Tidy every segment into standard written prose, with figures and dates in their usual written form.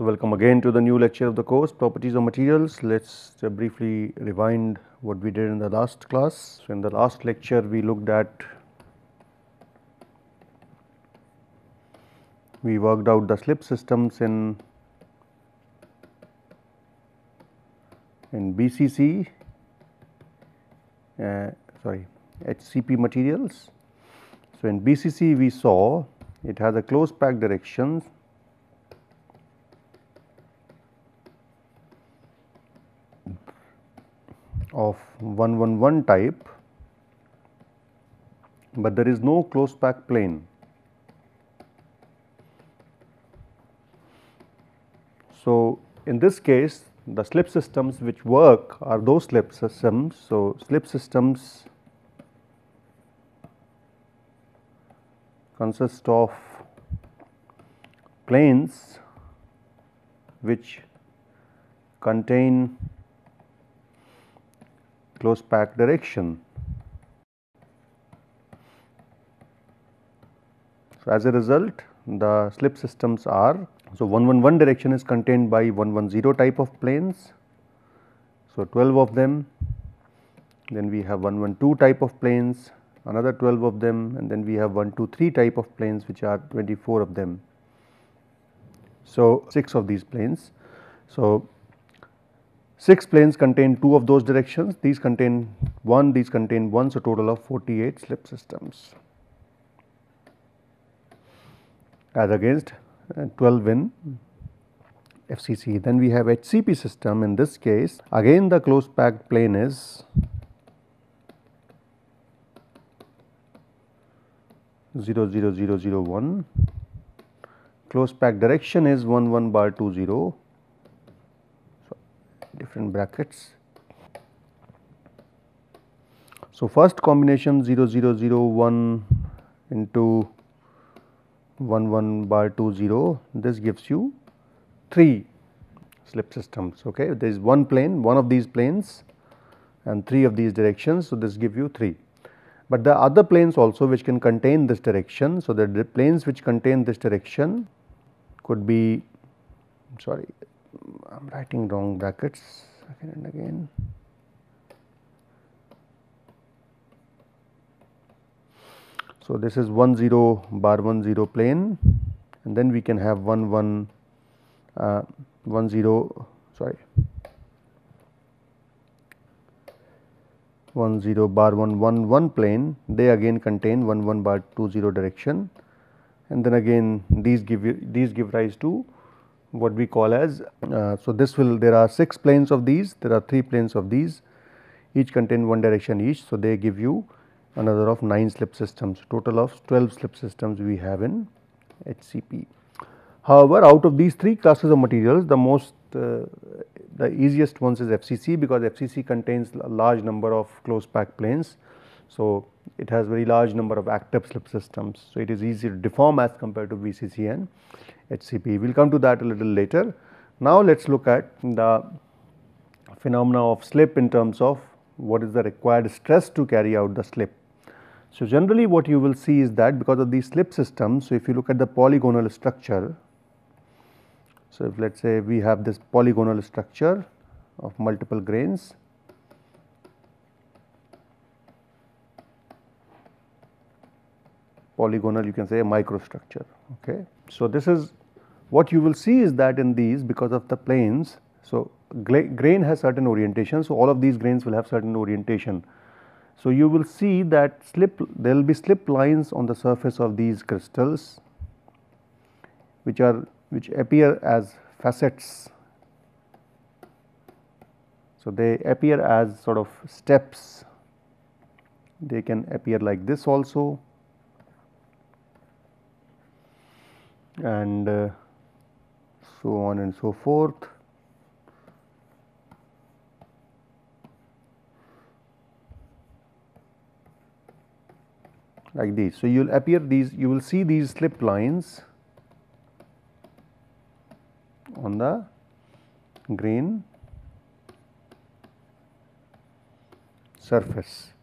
So, welcome again to the new lecture of the course properties of materials. Let us briefly rewind what we did in the last class. So, in the last lecture we looked at, we worked out the slip systems in BCC, sorry, Hcp materials. So, in BCC we saw it has a closed pack direction of 111 type, but there is no closed pack plane. So, in this case the slip systems which work are those slip systems. So, slip systems consist of planes which contain closed pack direction. So, as a result the slip systems are, so 111 direction is contained by 110 type of planes. So, 12 of them, then we have 112 type of planes, another 12 of them, and then we have 123 type of planes which are 24 of them. So, 6 of these planes. So, 6 planes contain 2 of those directions, these contain 1, these contain 1, so total of 48 slip systems as against 12 in FCC. Then we have Hcp system. In this case again the closed packed plane is 00001, closed packed direction is 11/20, so different brackets. So, first combination 0001 into 11/20, this gives you 3 slip systems. Okay, there is one plane, one of these planes and 3 of these directions. So, this gives you 3, but the other planes also which can contain this direction. So, the planes which contain this direction could be, sorry, I am writing wrong brackets again and again. So, this is 10/10 plane, and then we can have 10 sorry 10/111 plane, they again contain 11/20 direction, and then again these give rise to what we call as, so this will, there are 6 planes of these, there are 3 planes of these, each contain one direction each. So, they give you another of 9 slip systems, total of 12 slip systems we have in Hcp. However, out of these 3 classes of materials, the most the easiest ones is FCC, because FCC contains a large number of closed pack planes. So, it has very large number of active slip systems. So, it is easy to deform as compared to BCC and Hcp. We will come to that a little later. Now, let us look at the phenomena of slip in terms of what is the required stress to carry out the slip. So, generally what you will see is that because of these slip systems, so if you look at the polygonal structure, so if let us say we have this polygonal structure of multiple grains, polygonal, you can say a microstructure. Okay. So, this is what you will see is that in these, because of the planes, so grain has certain orientation. So, all of these grains will have certain orientation. So, you will see that there will be slip lines on the surface of these crystals which appear as facets. So, they appear as sort of steps, they can appear like this also, and so on and so forth. Like these. So, you will appear these, you will see these slip lines on the grain surface.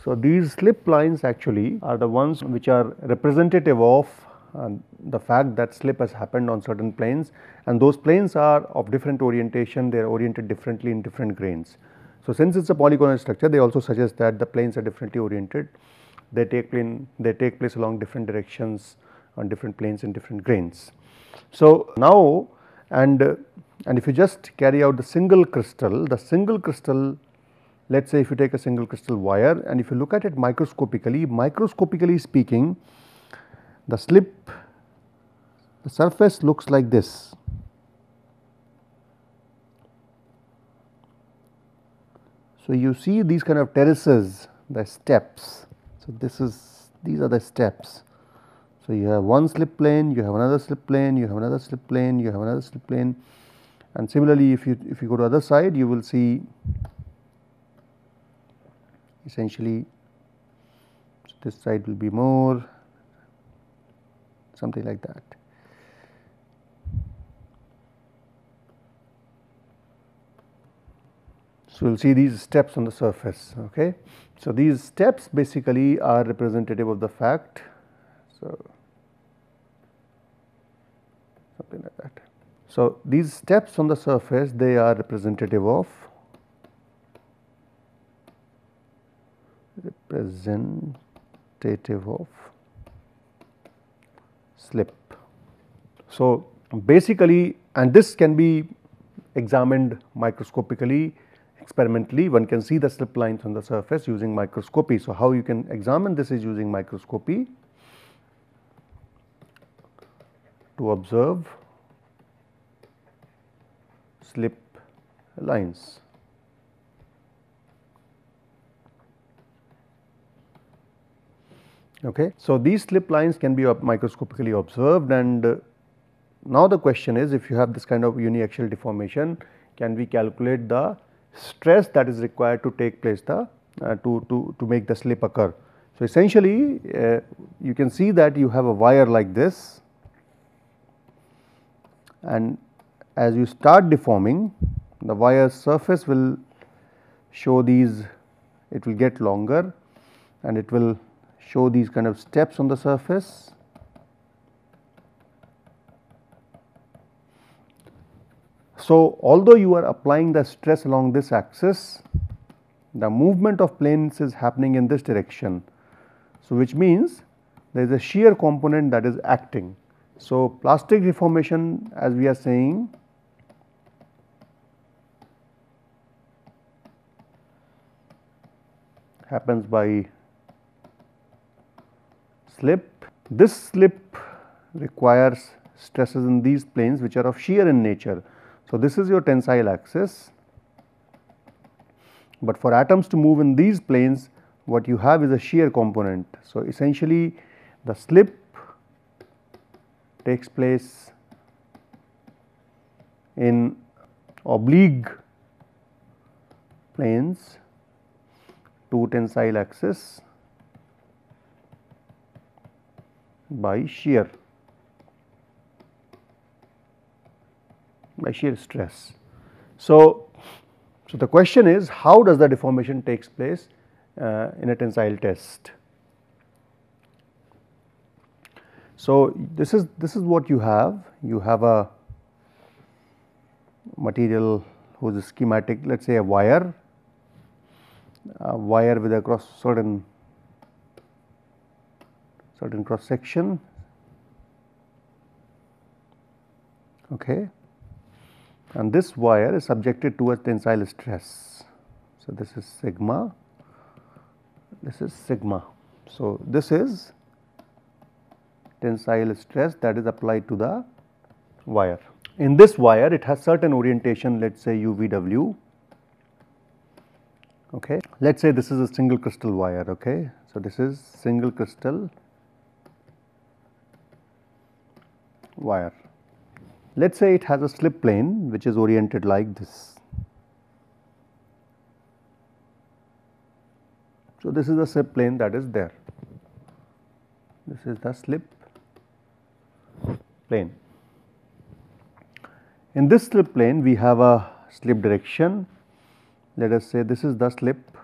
So, these slip lines actually are the ones which are representative of the fact that slip has happened on certain planes, and those planes are of different orientation, they are oriented differently in different grains. So, since it is a polygonal structure, they also suggest that the planes are differently oriented, they take place along different directions on different planes in different grains. So, now and if you just carry out the single crystal, let us say if you take a single crystal wire and if you look at it microscopically speaking, the surface looks like this. So, you see these kind of terraces, the steps. So, these are the steps. So, you have one slip plane, you have another slip plane, you have another slip plane, you have another slip plane, and similarly if you go to other side, you will see essentially this side will be more, something like that. So, we will see these steps on the surface. Okay. So, these steps basically are representative of the fact. So, something like that. So, these steps on the surface, they are representative of slip. So, basically, and this can be examined microscopically, experimentally, one can see the slip lines on the surface using microscopy. So, how you can examine this is using microscopy to observe slip lines. Okay. So, these slip lines can be microscopically observed, and now the question is, if you have this kind of uniaxial deformation, can we calculate the stress that is required to take place to make the slip occur. So, essentially you can see that you have a wire like this, and as you start deforming, the wire's surface will show these, it will get longer and it will show these kind of steps on the surface. So, although you are applying the stress along this axis, the movement of planes is happening in this direction. So, which means there is a shear component that is acting. So, plastic deformation, as we are saying, happens by slip. This slip requires stresses in these planes which are of shear in nature. So, this is your tensile axis, but for atoms to move in these planes, what you have is a shear component. So, essentially the slip takes place in oblique planes to tensile axis by shear stress. So, the question is, how does the deformation takes place in a tensile test? So, this is what you have. You have a material whose schematic, let us say a wire with a certain cross section. Okay. And this wire is subjected to a tensile stress. So, this is sigma, this is sigma. So, this is tensile stress that is applied to the wire. In this wire, it has certain orientation, let us say UVW. Okay. Let us say this is a single crystal wire. Okay. So, this is single crystal wire. Let us say it has a slip plane which is oriented like this. So, this is the slip plane that is there. This is the slip plane. In this slip plane, we have a slip direction. Let us say this is the slip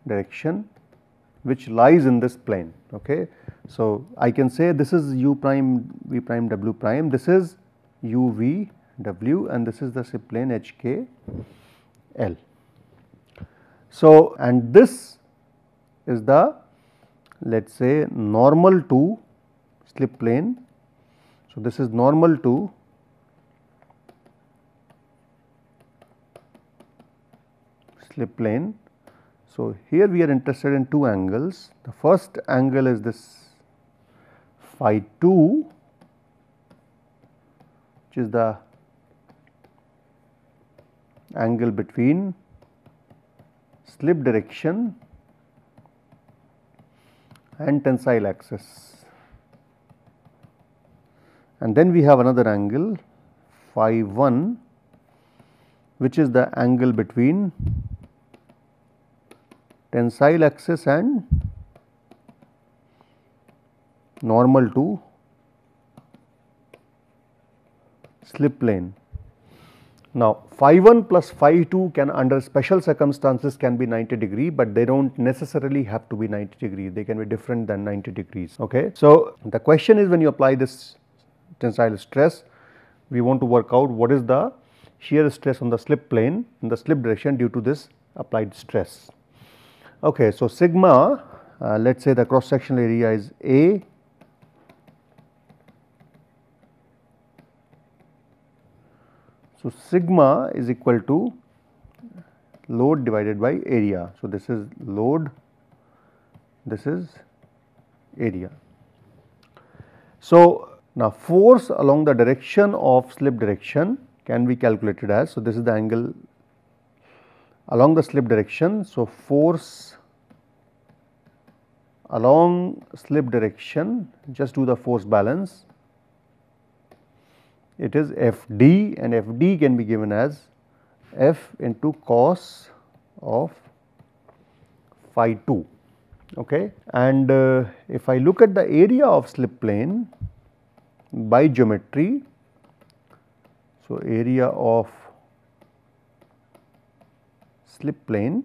direction which lies in this plane. Okay. So, I can say this is u prime v prime w prime, this is u v w and this is the slip plane h k l. So, and this is the, let us say, normal to slip plane. So, this is normal to slip plane. So, here we are interested in two angles. The first angle is this phi 2, which is the angle between slip direction and tensile axis, and then we have another angle phi 1, which is the angle between tensile axis and normal to slip plane. Now, phi 1 plus phi 2 can under special circumstances can be 90 degree, but they do not necessarily have to be 90 degree, they can be different than 90 degrees. Okay. So, the question is, when you apply this tensile stress, we want to work out what is the shear stress on the slip plane in the slip direction due to this applied stress. Okay. So, sigma, let us say the cross sectional area is A, so sigma is equal to load divided by area. So, this is load, this is area. So, now force along the direction of slip direction can be calculated as, so this is the angle along the slip direction. So, force along slip direction, just do the force balance, it is F d, and F d can be given as F into cos of phi 2. Okay. And if I look at the area of slip plane by geometry, so area of slip plane,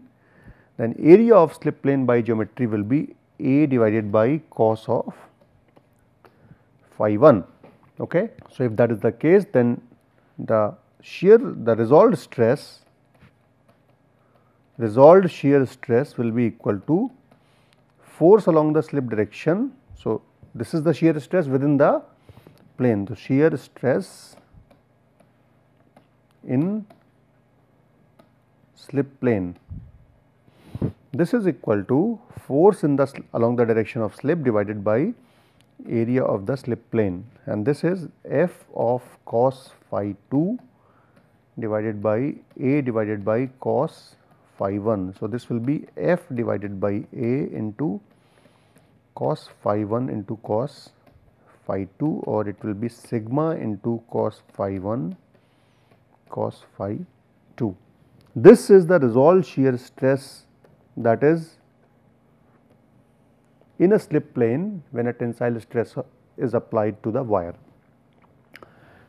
then area of slip plane by geometry will be A divided by cos of phi 1. Okay. So, if that is the case, then the shear, the resolved shear stress will be equal to force along the slip direction. So, this is the shear stress within the plane. So, shear stress in slip plane, this is equal to force in the along the direction of slip divided by area of the slip plane, and this is F of cos phi 2 divided by A divided by cos phi 1. So, this will be F divided by A into cos phi 1 into cos phi 2, or it will be sigma into cos phi 1 cos phi 2. This is the resolved shear stress that is in a slip plane when a tensile stress is applied to the wire.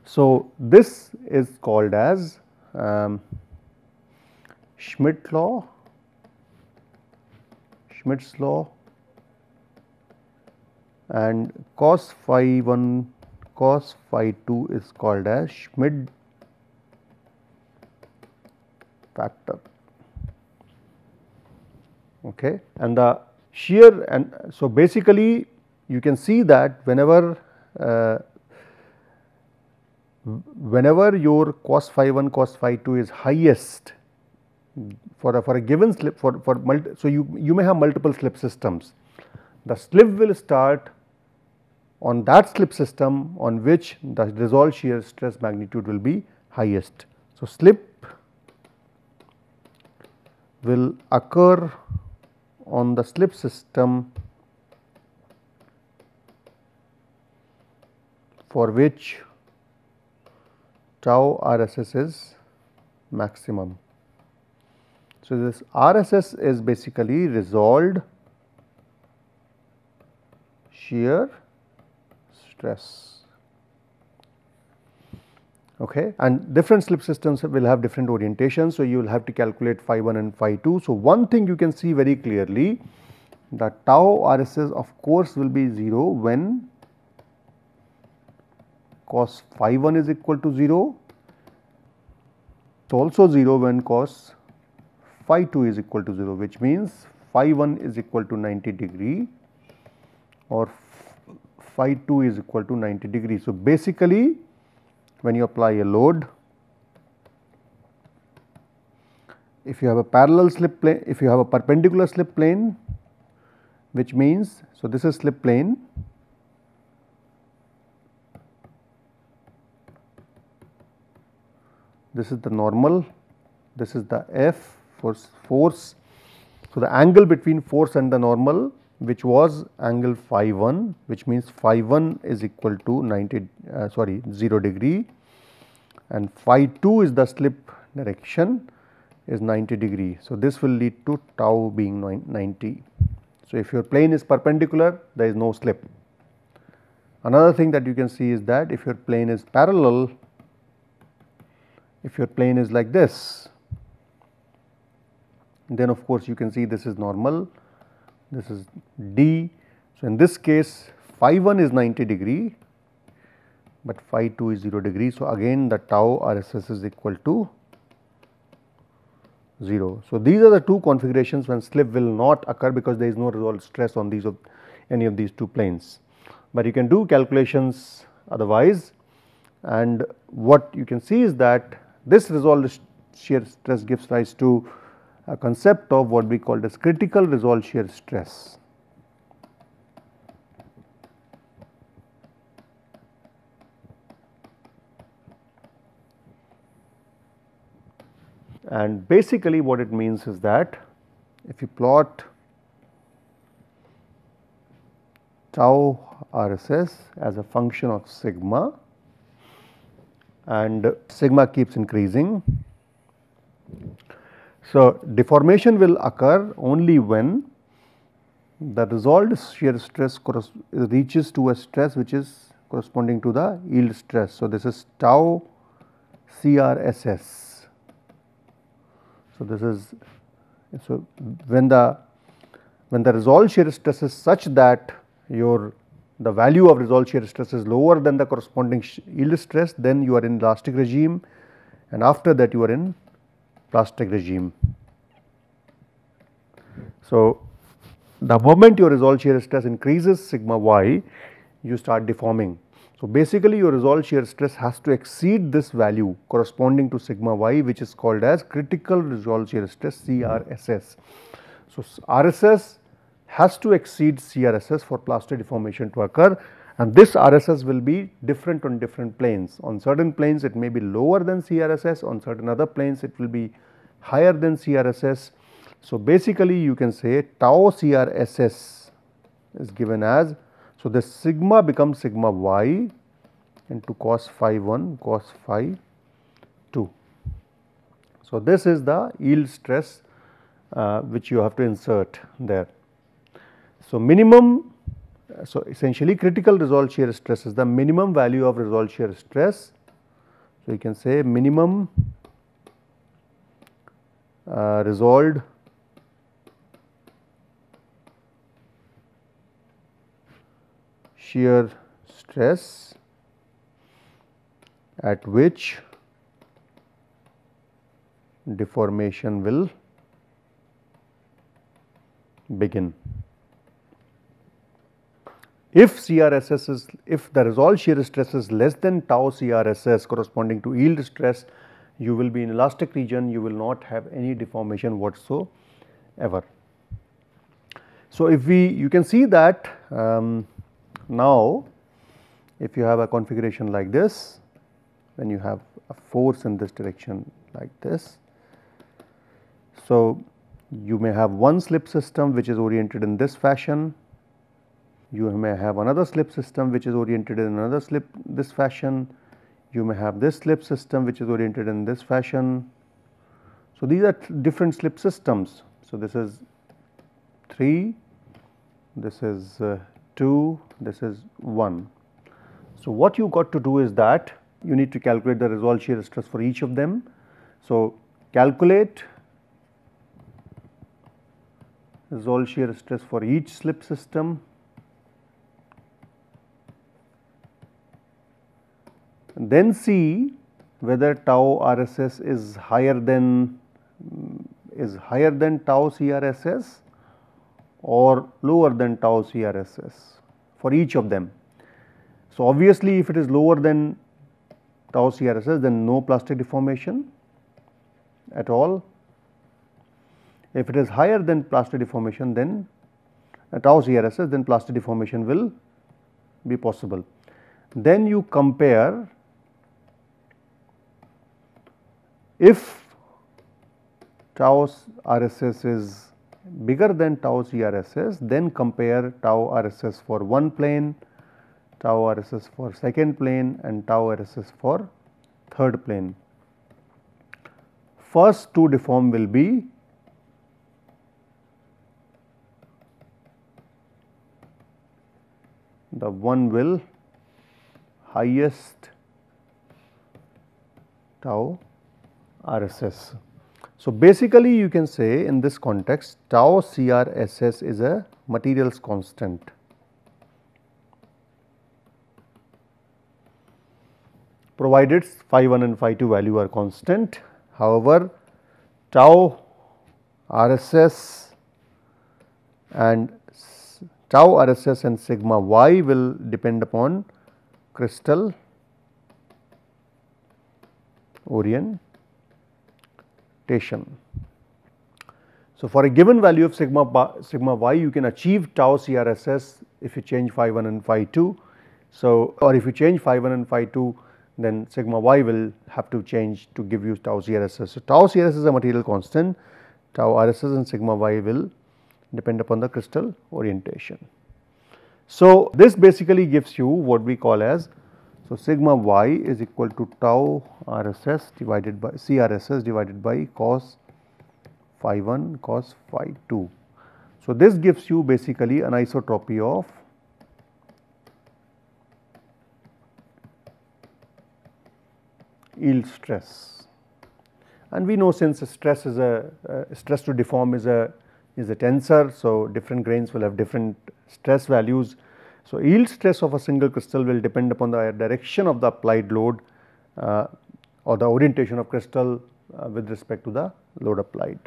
So, this is called as Schmidt's law, and cos phi 1 cos phi 2 is called as Schmidt factor. Okay. And the shear, and so basically you can see that whenever your cos phi 1 cos phi 2 is highest for a given slip, so you may have multiple slip systems. The slip will start on that slip system on which the resolved shear stress magnitude will be highest. So, slip will occur on the slip system for which tau RSS is maximum. So, this RSS is basically resolved shear stress. Okay. And different slip systems will have different orientations. So, you will have to calculate phi 1 and phi 2. So, one thing you can see very clearly the tau RSS of course will be 0 when cos phi 1 is equal to 0. It is also 0 when cos phi 2 is equal to 0, which means phi 1 is equal to 90 degree or phi 2 is equal to 90 degree. So, basically when you apply a load, if you have a parallel slip plane, if you have a perpendicular slip plane, which means, so this is slip plane, this is the normal, this is the F force. So, the angle between force and the normal, which was angle phi 1, which means phi 1 is equal to 0 degree, and phi 2 is the slip direction, is 90 degree. So, this will lead to tau being 90. So, if your plane is perpendicular, there is no slip. Another thing that you can see is that if your plane is parallel, if your plane is like this, then of course you can see this is normal, this is D. So, in this case phi 1 is 90 degree, but phi 2 is 0 degree. So, again the tau RSS is equal to 0. So, these are the two configurations when slip will not occur, because there is no resolved stress on these any of these two planes, but you can do calculations otherwise. And what you can see is that this resolved shear stress gives rise to a concept of what we call as critical resolved shear stress. And basically what it means is that if you plot tau RSS as a function of sigma, and sigma keeps increasing. So, deformation will occur only when the resolved shear stress reaches to a stress which is corresponding to the yield stress. So, this is tau CRSS. So, this is, so when the resolved shear stress is such that the value of resolved shear stress is lower than the corresponding yield stress, then you are in elastic regime, and after that you are in plastic regime. So, the moment your resolved shear stress increases sigma y, you start deforming. So, basically your resolved shear stress has to exceed this value corresponding to sigma y, which is called as critical resolved shear stress, CRSS. So, RSS has to exceed CRSS for plastic deformation to occur, and this RSS will be different on different planes. On certain planes it may be lower than CRSS, on certain other planes it will be higher than CRSS. So, basically you can say tau CRSS is given as, so this sigma becomes sigma y into cos phi 1 cos phi 2. So, this is the yield stress which you have to insert there. So, minimum, so essentially critical resolved shear stress is the minimum value of resolved shear stress. So, you can say minimum resolved shear stress at which deformation will begin. If CRSS is, if the resolved shear stress is less than tau CRSS corresponding to yield stress, you will be in elastic region, you will not have any deformation whatsoever. So, if you can see that now if you have a configuration like this, when you have a force in this direction like this, so you may have one slip system which is oriented in this fashion, you may have another slip system which is oriented in another this fashion, you may have this slip system which is oriented in this fashion. So, these are different slip systems. So, this is 3, this is 2, this is 1. So, what you got to do is that you need to calculate the resolved shear stress for each of them. So, calculate resolved shear stress for each slip system. Then see whether tau RSS is higher than tau CRSS or lower than tau CRSS for each of them. So, obviously, if it is lower than tau CRSS, then no plastic deformation at all. If it is higher than plastic deformation, then tau CRSS, then plastic deformation will be possible. Then you compare, if tau RSS is bigger than tau CRSS, then compare tau RSS for one plane, tau RSS for second plane and tau RSS for third plane. First to deform will be the one will highest tau RSS. So, basically you can say in this context tau CRSS is a materials constant. Provided phi 1 and phi 2 value are constant. However, tau RSS and sigma y will depend upon crystal orientation. So, for a given value of sigma y, you can achieve tau CRSS if you change phi 1 and phi 2. So, or if you change phi 1 and phi 2, then sigma y will have to change to give you tau CRSS. So, tau CRSS is a material constant, tau RSS and sigma y will depend upon the crystal orientation. So, this basically gives you what we call as, so sigma y is equal to tau RSS divided by CRSS divided by cos phi 1 cos phi 2. So, this gives you basically an isotropy of yield stress, and we know since stress is stress to deform is a tensor. So, different grains will have different stress values. So, yield stress of a single crystal will depend upon the direction of the applied load or the orientation of crystal with respect to the load applied.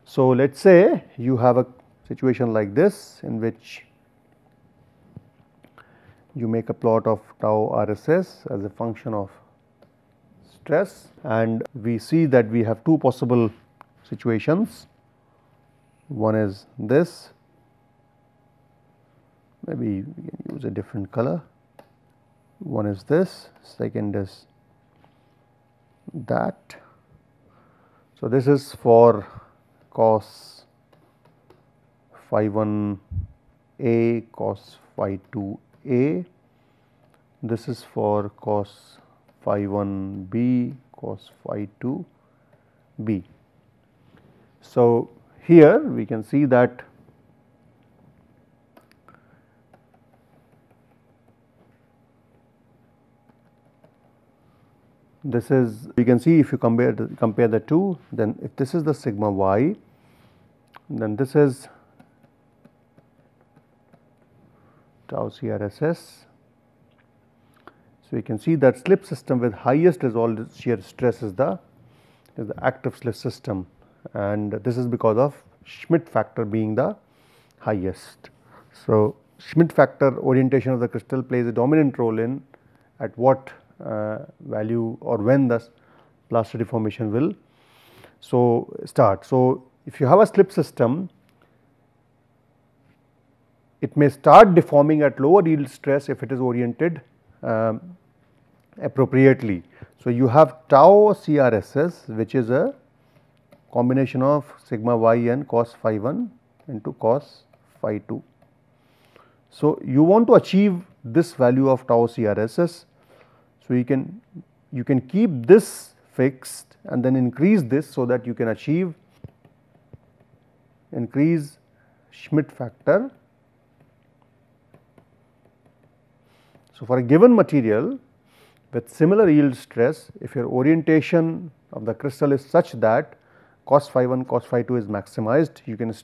So, let us say you have a situation like this in which you make a plot of tau RSS as a function of stress, and we see that we have two possible situations. One is this, maybe we can use a different color. One is this, second is that. So, this is for cos phi 1 a cos phi 2 a, this is for cos phi 1 b cos phi 2 b. So, here we can see that this is, you can see if you compare the two, then if this is the sigma y, then this is tau CRSS. So, you can see that slip system with highest resolved shear stress is the active slip system, and this is because of Schmidt factor being the highest. So, Schmidt factor orientation of the crystal plays a dominant role in at what value or when the plaster deformation will start. So, if you have a slip system, it may start deforming at lower yield stress if it is oriented appropriately. So, you have tau CRSS, which is a combination of sigma y and cos phi 1 into cos phi 2. So, you want to achieve this value of tau CRSS. So, you can keep this fixed and then increase this, so that you can increase Schmidt factor. So, for a given material with similar yield stress, if your orientation of the crystal is such that cos phi 1 cos phi 2 is maximized, you can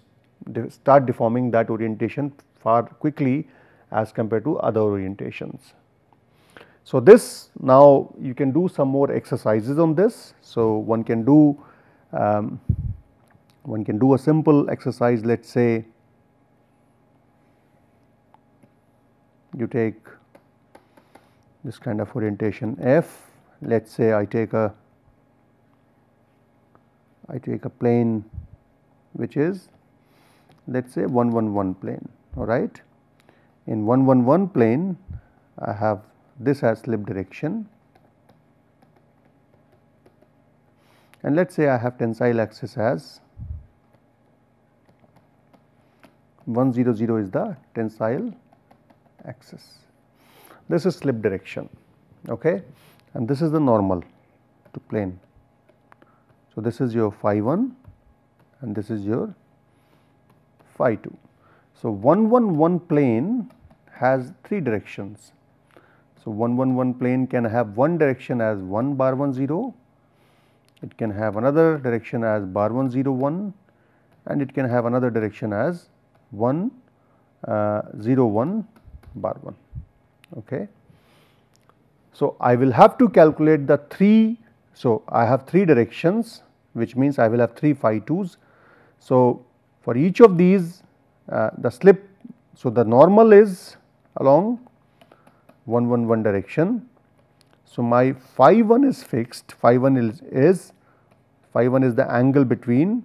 start deforming that orientation far quickly as compared to other orientations. So, this now you can do some more exercises on this. So, one can do a simple exercise. Let us say you take this kind of orientation F. Let us say I take a plane which is, let us say 111 plane, all right. In 111 plane I have this as slip direction, and let us say I have tensile axis as 100 is the tensile axis. This is slip direction, okay, and this is the normal to plane. So, this is your phi 1 and this is your phi 2. So, 111 plane has 3 directions. So, 111 plane can have one direction as 1 bar 1 0, it can have another direction as bar 1 0 1, and it can have another direction as 1 0 1 bar 1. Okay. So, I will have to calculate the 3. So, I have 3 directions, which means I will have 3 phi 2s. So, for each of these the slip, so the normal is along 111 direction. So, my phi 1 is fixed, phi 1 is the angle between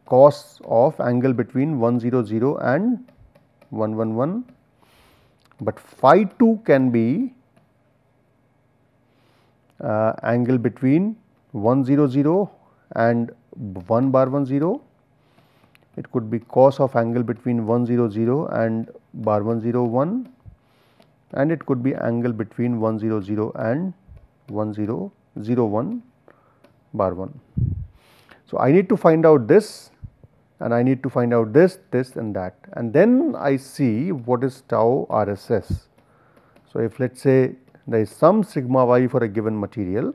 cos of angle between 100 and 111, but phi 2 can be angle between 100 and 1 bar 10. It could be cos of angle between 100 and bar 101, and it could be angle between 100 and 1001 bar 1. So, I need to find out this, and I need to find out this, this and that, and then I see what is tau RSS. So, if let us say there is some sigma y for a given material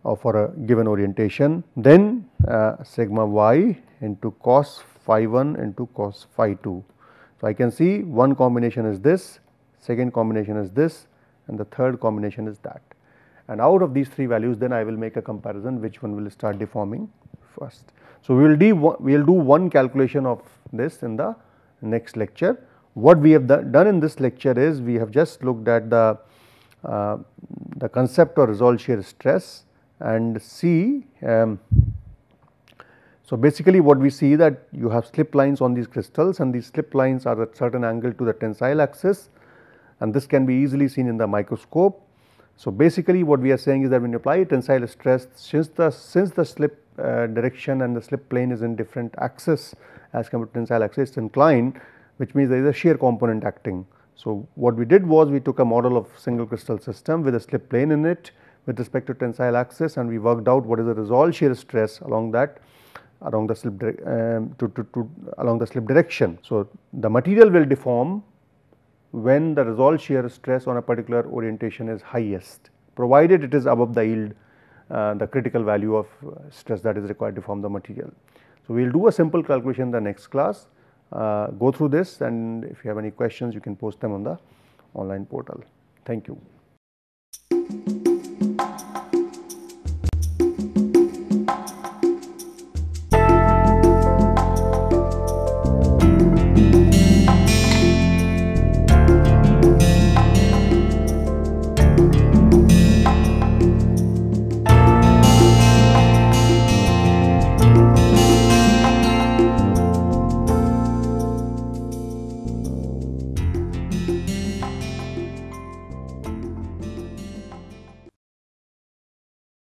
or for a given orientation, then sigma y into cos phi 1 into cos phi 2. So, I can see one combination is this, second combination is this, and the third combination is that, and out of these 3 values then I will make a comparison which one will start deforming first. So, we will do one calculation of this in the next lecture. What we have done in this lecture is we have just looked at the concept of resolved shear stress and see. So, basically what we see that you have slip lines on these crystals, and these slip lines are at certain angle to the tensile axis, and this can be easily seen in the microscope. So, basically what we are saying is that when you apply tensile stress, since the slip direction and the slip plane is in different axis as compared to tensile axis, it is inclined, which means there is a shear component acting. So, what we did was we took a model of single crystal system with a slip plane in it with respect to tensile axis, and we worked out what is the resolved shear stress along that along the slip direction. So, the material will deform when the resolved shear stress on a particular orientation is highest, provided it is above the yield, the critical value of stress that is required to form the material. So, we will do a simple calculation in the next class, go through this, and if you have any questions you can post them on the online portal. Thank you.